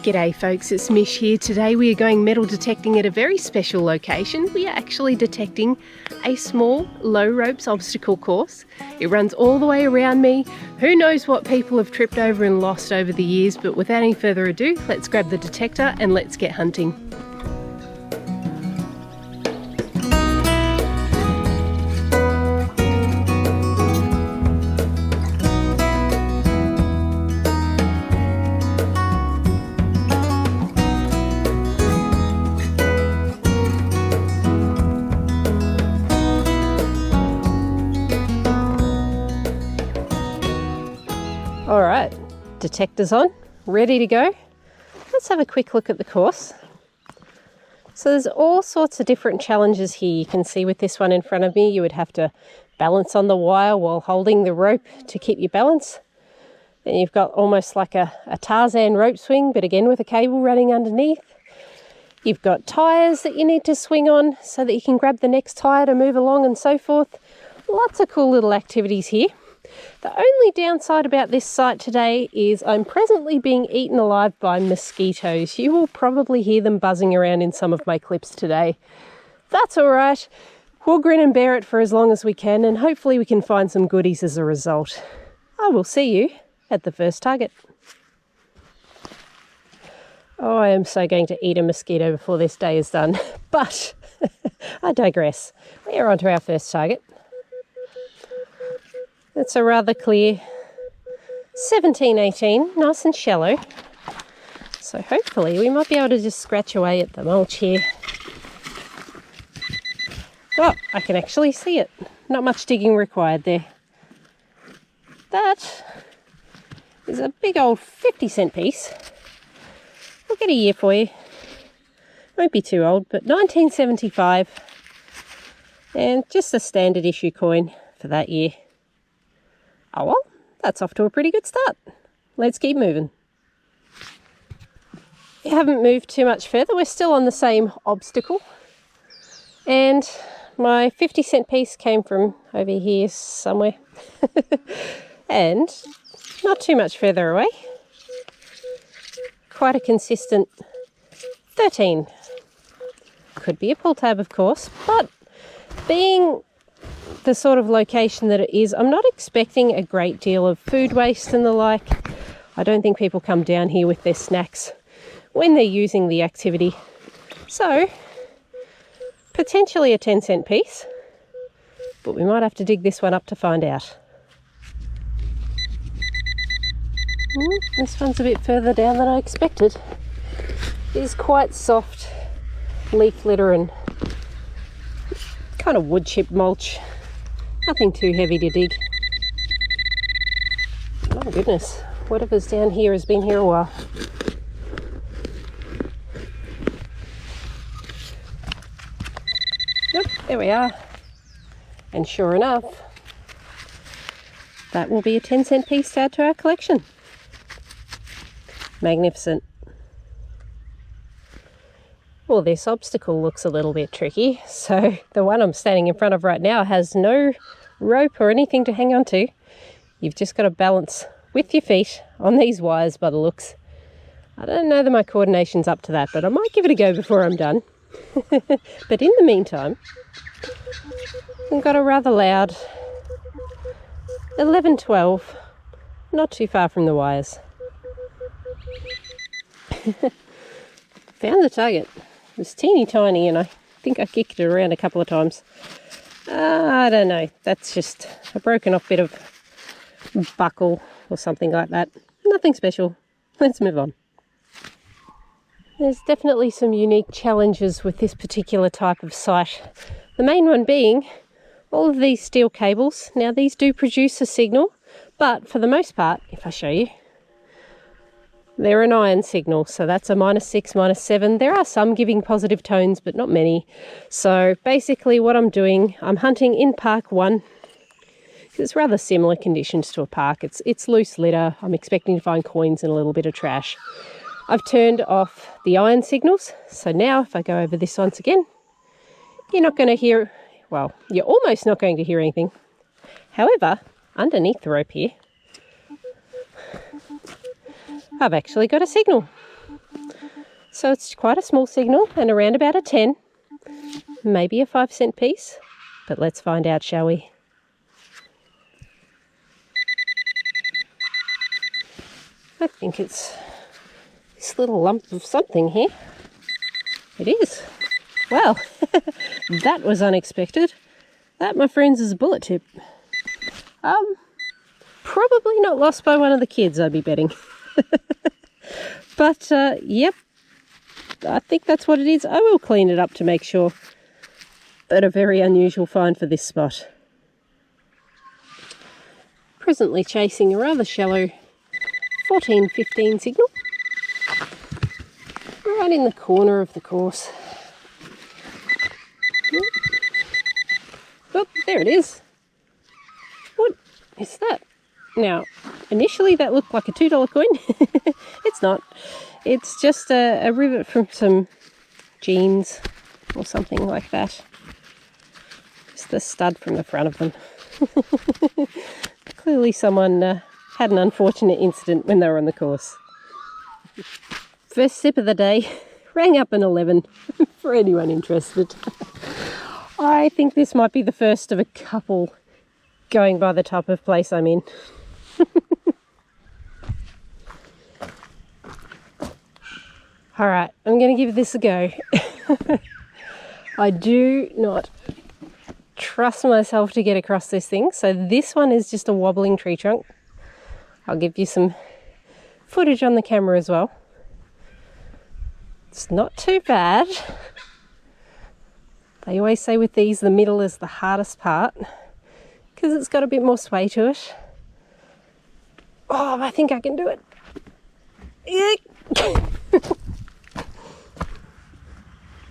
G'day folks, it's Mish here. Today we are going metal detecting at a very special location. We are actually detecting a small low ropes obstacle course. It runs all the way around me. Who knows what people have tripped over and lost over the years, but without any further ado, let's grab the detector and let's get hunting. Alright, detector's on, ready to go. Let's have a quick look at the course. So there's all sorts of different challenges here. You can see with this one in front of me, you would have to balance on the wire while holding the rope to keep your balance. Then you've got almost like a Tarzan rope swing, but again with a cable running underneath. You've got tyres that you need to swing on so that you can grab the next tyre to move along and so forth. Lots of cool little activities here. The only downside about this site today is I'm presently being eaten alive by mosquitoes. You will probably hear them buzzing around in some of my clips today. That's alright. We'll grin and bear it for as long as we can, and hopefully we can find some goodies as a result. I will see you at the first target. Oh, I am so going to eat a mosquito before this day is done. But I digress. We are on to our first target. It's a rather clear 17-18, nice and shallow. So hopefully we might be able to just scratch away at the mulch here. Oh, I can actually see it. Not much digging required there. That is a big old 50-cent piece. I'll get a year for you. Won't be too old, but 1975. And just a standard issue coin for that year. Oh well, that's off to a pretty good start. Let's keep moving. We haven't moved too much further. We're still on the same obstacle. And my 50-cent piece came from over here somewhere. And not too much further away. Quite a consistent 13. Could be a pull tab, of course, but being the sort of location that it is, I'm not expecting a great deal of food waste and the like. I don't think people come down here with their snacks when they're using the activity. So, potentially a 10-cent piece, but we might have to dig this one up to find out. This one's a bit further down than I expected. It is quite soft leaf litter and kind of wood chip mulch. Nothing too heavy to dig. Oh goodness, whatever's down here has been here a while. Yep, there we are. And sure enough, that will be a 10-cent piece to add to our collection. Magnificent. Well, this obstacle looks a little bit tricky. So the one I'm standing in front of right now has no rope or anything to hang on to. You've just got to balance with your feet on these wires by the looks. I don't know that my coordination's up to that, but I might give it a go before I'm done. But in the meantime, I've got a rather loud 11-12, not too far from the wires. Found the target. It was teeny tiny and I think I kicked it around a couple of times. I don't know, that's just a broken off bit of buckle or something like that. Nothing special. Let's move on. There's definitely some unique challenges with this particular type of site. The main one being all of these steel cables. Now these do produce a signal, but for the most part, if I show you, they're an iron signal, so that's a -6, -7. There are some giving positive tones, but not many. So basically what I'm doing, I'm hunting in park 1. It's rather similar conditions to a park. It's loose litter. I'm expecting to find coins and a little bit of trash. I've turned off the iron signals. So now if I go over this once again, you're not going to hear, well, you're almost not going to hear anything. However, underneath the rope here, I've actually got a signal. So it's quite a small signal and around about a 10, maybe a 5-cent piece, but let's find out, shall we? I think it's this little lump of something here. It is. Well, that was unexpected. That, my friends, is a bullet tip. Probably not lost by one of the kids, I'd be betting. But, yep, I think that's what it is. I will clean it up to make sure. But a very unusual find for this spot. Presently chasing a rather shallow 14-15 signal. Right in the corner of the course. Oh, there it is. What is that? Now, initially that looked like a $2 coin. It's not. It's just a rivet from some jeans or something like that. Just the stud from the front of them. Clearly someone had an unfortunate incident when they were on the course. First sip of the day, rang up an 11 for anyone interested. I think this might be the first of a couple going by the type of place I'm in. All right, I'm going to give this a go. I do not trust myself to get across this thing, so this one is just a wobbling tree trunk. I'll give you some footage on the camera as well. It's not too bad. They always say with these the middle is the hardest part because it's got a bit more sway to it. Oh, I think I can do it.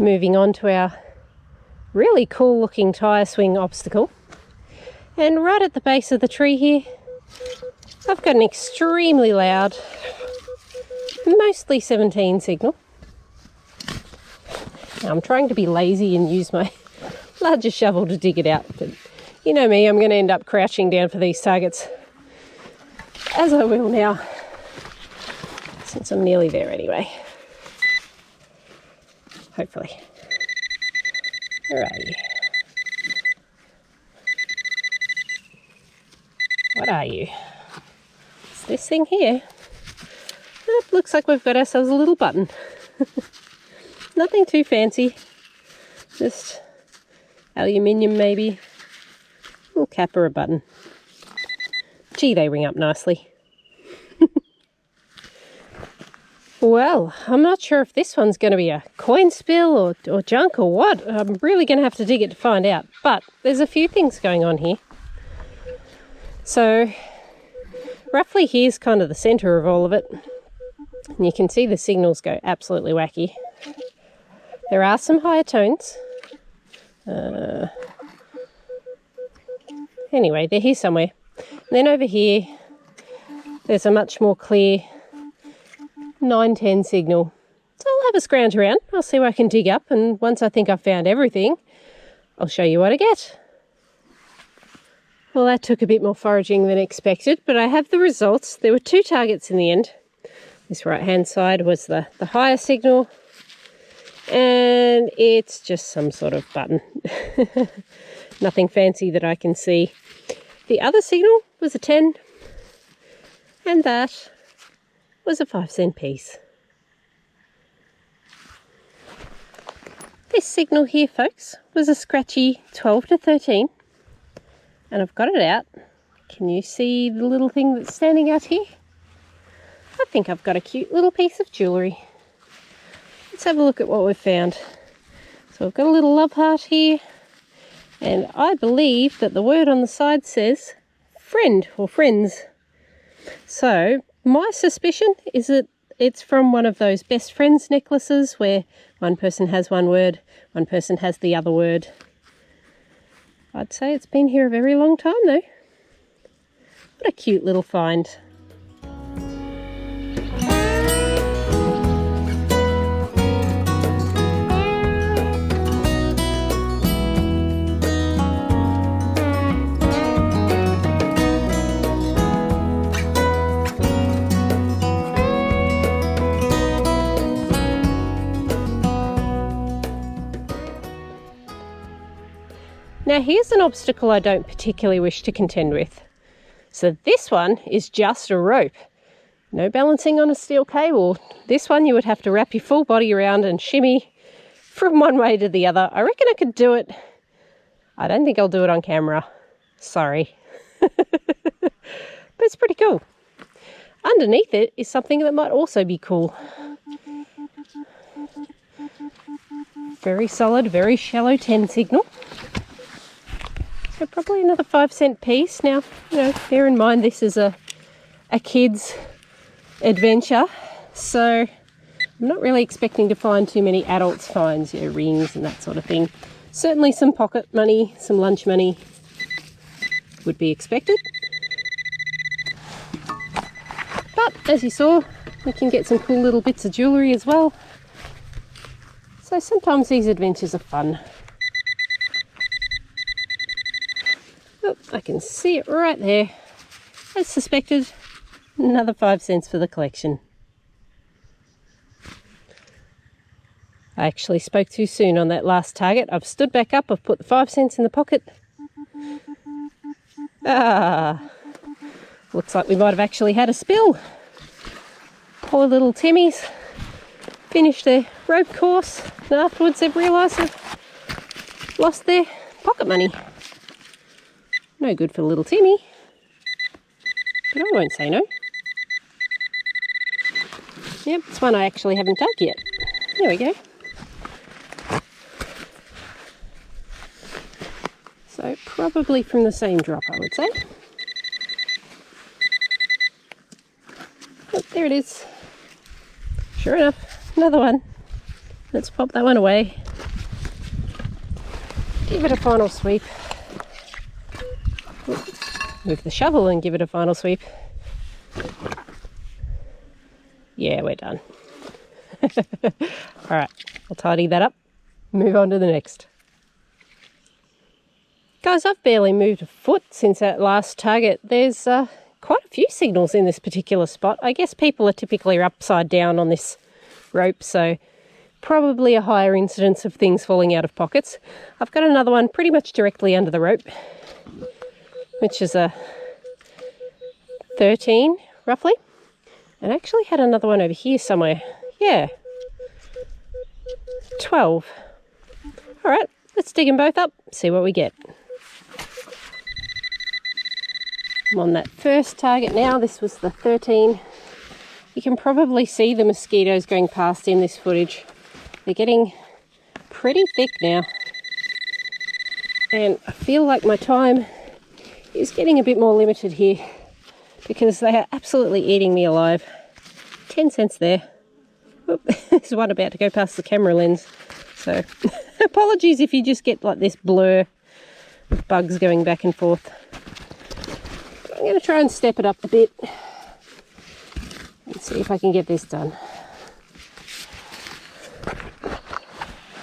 Moving on to our really cool looking tyre swing obstacle. And right at the base of the tree here, I've got an extremely loud, mostly 17 signal. Now, I'm trying to be lazy and use my larger shovel to dig it out, but you know me, I'm going to end up crouching down for these targets, as I will now, since I'm nearly there anyway. Hopefully. Where are you? What are you? It's this thing here. It looks like we've got ourselves a little button. Nothing too fancy. Just aluminium maybe. A little cap or a button. Gee, they ring up nicely. Well, I'm not sure if this one's going to be a coin spill or junk or what. I'm really going to have to dig it to find out. But there's a few things going on here. So, roughly here's kind of the centre of all of it. And you can see the signals go absolutely wacky. There are some higher tones. Anyway, they're here somewhere. And then over here, there's a much more clear 9-10 signal. So I'll have a scrounge around. I'll see what I can dig up, and once I think I've found everything, I'll show you what I get. Well, that took a bit more foraging than expected, but I have the results. There were 2 targets in the end. This right-hand side was the higher signal, and it's just some sort of button. Nothing fancy that I can see. The other signal was a 10, and that was a 5-cent piece. This signal here, folks, was a scratchy 12 to 13, and I've got it out. Can you see the little thing that's standing out here? I think I've got a cute little piece of jewellery. Let's have a look at what we've found. So I've got a little love heart here, and I believe that the word on the side says friend or friends. So my suspicion is that it's from one of those best friends necklaces where one person has one word, one person has the other word. I'd say it's been here a very long time though. What a cute little find. Now here's an obstacle I don't particularly wish to contend with. So this one is just a rope. No balancing on a steel cable. This one you would have to wrap your full body around and shimmy from one way to the other. I reckon I could do it. I don't think I'll do it on camera. Sorry. But it's pretty cool. Underneath it is something that might also be cool. Very solid, very shallow 10 signal. So probably another 5-cent piece. Now, bear in mind this is a kid's adventure, so I'm not really expecting to find too many adults' finds, rings and that sort of thing. Certainly some pocket money, some lunch money would be expected. But as you saw, we can get some cool little bits of jewellery as well. So sometimes these adventures are fun. Oh, I can see it right there. As suspected, another 5 cents for the collection. I actually spoke too soon on that last target. I've stood back up, I've put the 5 cents in the pocket. Looks like we might have actually had a spill. Poor little Timmies finished their rope course and afterwards they've realised they've lost their pocket money. No good for little Timmy, but I won't say no. Yep, it's one I actually haven't dug yet. There we go. So probably from the same drop, I would say. Oh, there it is. Sure enough, another one. Let's pop that one away. Give it a final sweep. Move the shovel and give it a final sweep. Yeah, we're done. Alright, I'll tidy that up. Move on to the next. Guys, I've barely moved a foot since that last target. There's quite a few signals in this particular spot. I guess people are typically upside down on this rope, so probably a higher incidence of things falling out of pockets. I've got another one pretty much directly under the rope, which is a 13 roughly, and I actually had another one over here somewhere. Yeah, 12. All right, let's dig them both up, see what we get. I'm on that first target now. This was the 13. You can probably see the mosquitoes going past in this footage. They're getting pretty thick now, and I feel like my time is getting a bit more limited here because they are absolutely eating me alive. 10 cents there. Oop, there's one about to go past the camera lens, so apologies if you just get like this blur of bugs going back and forth. But I'm going to try and step it up a bit and see if I can get this done.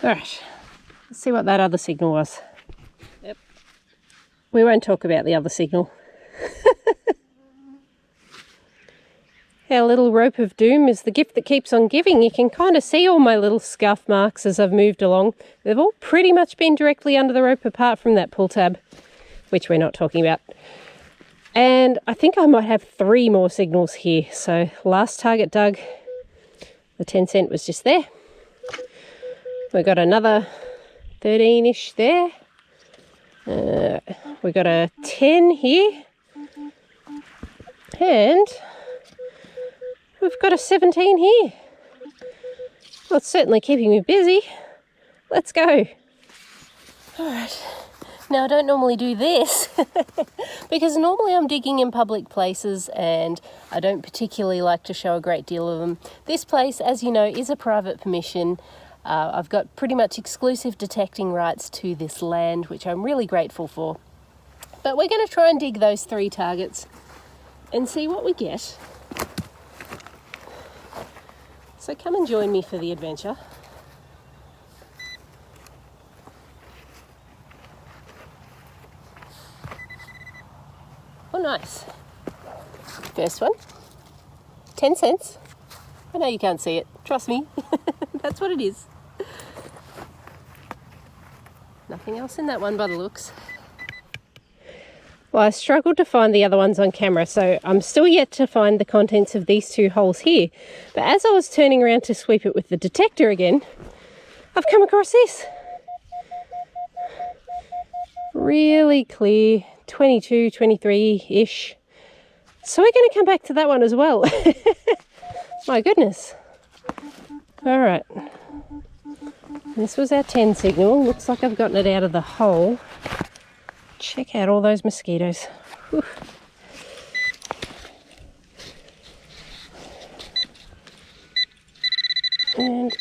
Alright, let's see what that other signal was. Yep. We won't talk about the other signal. Our little rope of doom is the gift that keeps on giving. You can kind of see all my little scuff marks as I've moved along. They've all pretty much been directly under the rope apart from that pull tab, which we're not talking about. And I think I might have 3 more signals here. So last target dug, the 10 cent was just there. We've got another 13-ish there. We've got a 10 here. And we've got a 17 here. Well, it's certainly keeping me busy. Let's go. Alright, now I don't normally do this because normally I'm digging in public places and I don't particularly like to show a great deal of them. This place, as you know, is a private permission. I've got pretty much exclusive detecting rights to this land, which I'm really grateful for. But we're going to try and dig those 3 targets and see what we get. So come and join me for the adventure. Oh, nice. First one, 10 cents. I know you can't see it, trust me. That's what it is. Nothing else in that one by the looks. Well, I struggled to find the other ones on camera, so I'm still yet to find the contents of these two holes here. But as I was turning around to sweep it with the detector again, I've come across this. Really clear, 22, 23-ish. So we're going to come back to that one as well. My goodness. All right. This was our 10 signal. Looks like I've gotten it out of the hole. Check out all those mosquitoes. Whew. And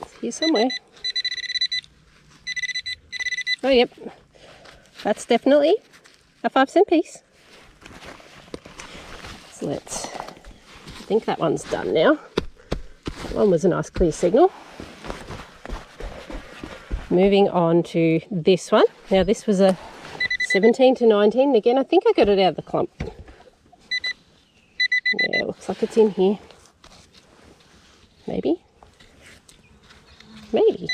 it's here somewhere. Oh, yep. That's definitely a 5-cent piece. So let's, I think that one's done now. That one was a nice clear signal. Moving on to this one. Now this was a 17 to 19. Again, I think I got it out of the clump. Yeah, looks like it's in here. Maybe. Maybe.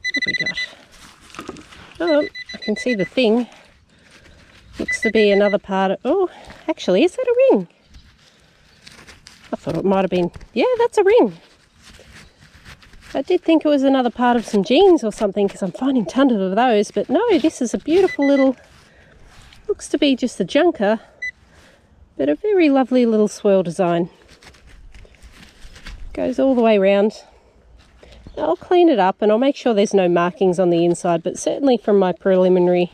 What have we got? Oh, I can see the thing. Looks to be another part of... Oh, actually, is that a ring? I thought it might have been... Yeah, that's a ring. I did think it was another part of some jeans or something because I'm finding tons of those. But no, this is a beautiful little... Looks to be just a junker. But a very lovely little swirl design. Goes all the way around. I'll clean it up and I'll make sure there's no markings on the inside. But certainly from my preliminary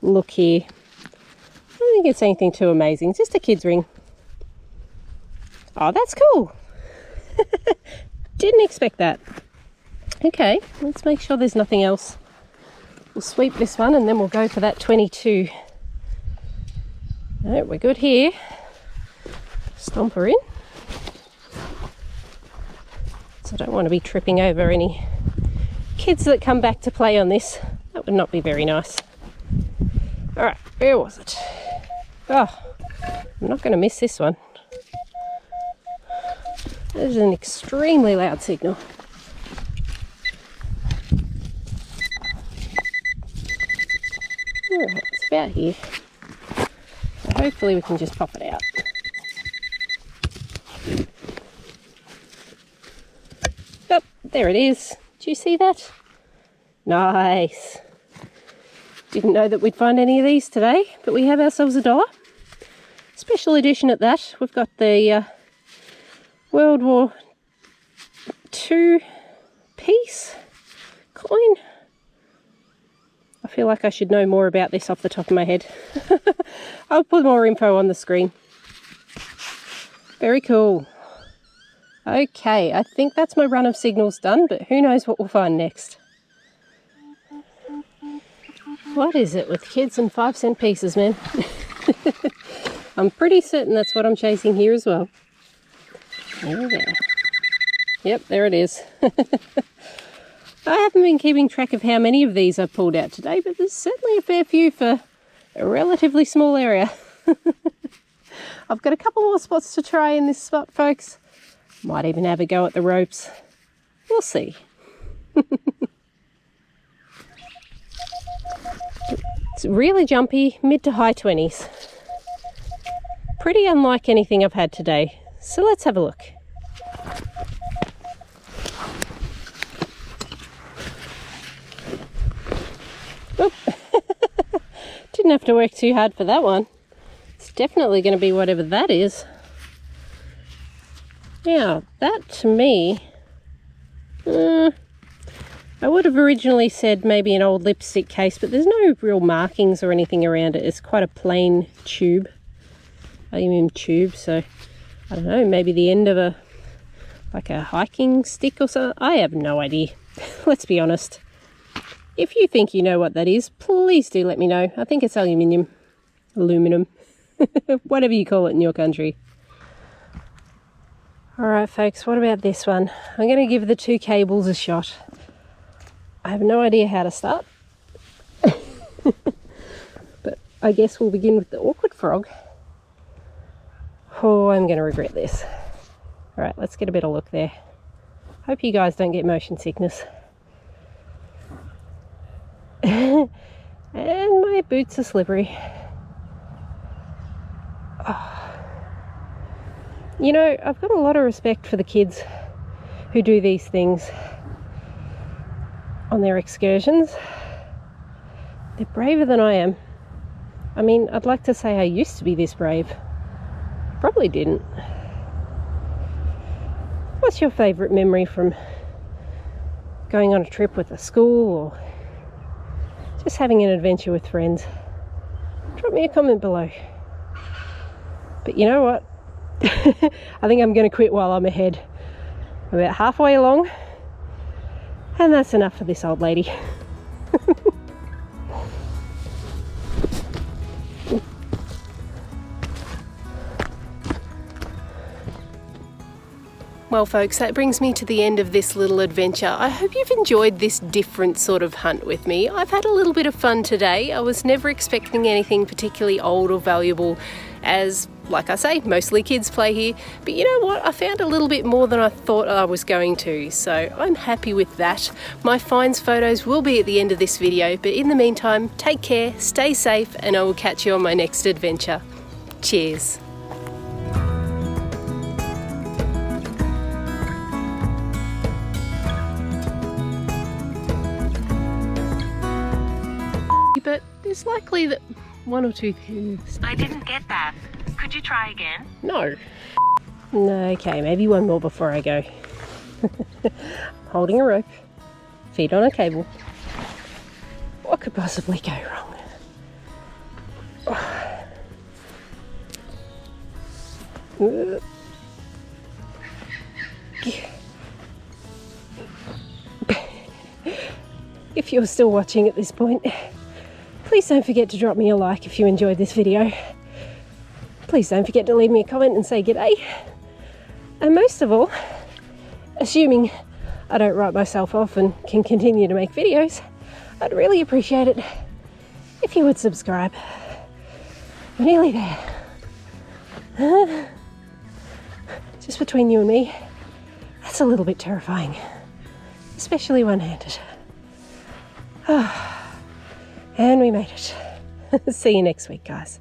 look here, I don't think it's anything too amazing. Just a kid's ring. Oh, that's cool. Didn't expect that. Okay, let's make sure there's nothing else. We'll sweep this one and then we'll go for that 22. No, we're good here. Stomp her in. So I don't want to be tripping over any kids that come back to play on this. That would not be very nice. All right, where was it? Oh, I'm not going to miss this one. That is an extremely loud signal. All right, it's about here. So hopefully we can just pop it out. Oh, there it is. Do you see that? Nice. Didn't know that we'd find any of these today, but we have ourselves $1. Special edition at that. We've got the World War II piece coin. I feel like I should know more about this off the top of my head. I'll put more info on the screen. Very cool. Okay, I think that's my run of signals done, but who knows what we'll find next. What is it with kids and 5-cent pieces, man? I'm pretty certain that's what I'm chasing here as well. There we go. Yep, there it is. I haven't been keeping track of how many of these I've pulled out today, but there's certainly a fair few for a relatively small area. I've got a couple more spots to try in this spot, folks. Might even have a go at the ropes. We'll see. It's really jumpy, mid to high 20s. Pretty unlike anything I've had today. So let's have a look. Oop. Didn't have to work too hard for that one. It's definitely going to be whatever that is. Now, that to me, I would have originally said maybe an old lipstick case, but there's no real markings or anything around it. It's quite a plain tube, aluminium tube, so I don't know, maybe the end of like a hiking stick or something. I have no idea. Let's be honest. If you think you know what that is, please do let me know. I think it's aluminum, whatever you call it in your country. All right, folks, what about this one? I'm going to give the 2 cables a shot. I have no idea how to start. But I guess we'll begin with the awkward frog. Oh, I'm going to regret this. Alright, let's get a better look there. Hope you guys don't get motion sickness. And my boots are slippery. Oh. You know, I've got a lot of respect for the kids who do these things on their excursions. They're braver than I am. I mean, I'd like to say I used to be this brave. Probably didn't. What's your favourite memory from going on a trip with the school or just having an adventure with friends? Drop me a comment below. But you know what? I think I'm going to quit while I'm ahead. I'm about halfway along, and that's enough for this old lady. Well folks, that brings me to the end of this little adventure. I hope you've enjoyed this different sort of hunt with me. I've had a little bit of fun today. I was never expecting anything particularly old or valuable, as, like I say, mostly kids play here. But you know what? I found a little bit more than I thought I was going to, so I'm happy with that. My finds photos will be at the end of this video, but in the meantime, take care, stay safe, and I will catch you on my next adventure. Cheers. But there's likely that one or two things. I didn't get that. Could you try again? No. Okay, maybe one more before I go. I'm holding a rope, feet on a cable. What could possibly go wrong? If you're still watching at this point, please don't forget to drop me a like if you enjoyed this video. Please don't forget to leave me a comment and say g'day. And most of all, assuming I don't write myself off and can continue to make videos, I'd really appreciate it if you would subscribe. We're nearly there. Just between you and me, that's a little bit terrifying, especially one-handed. And we made it. See you next week, guys.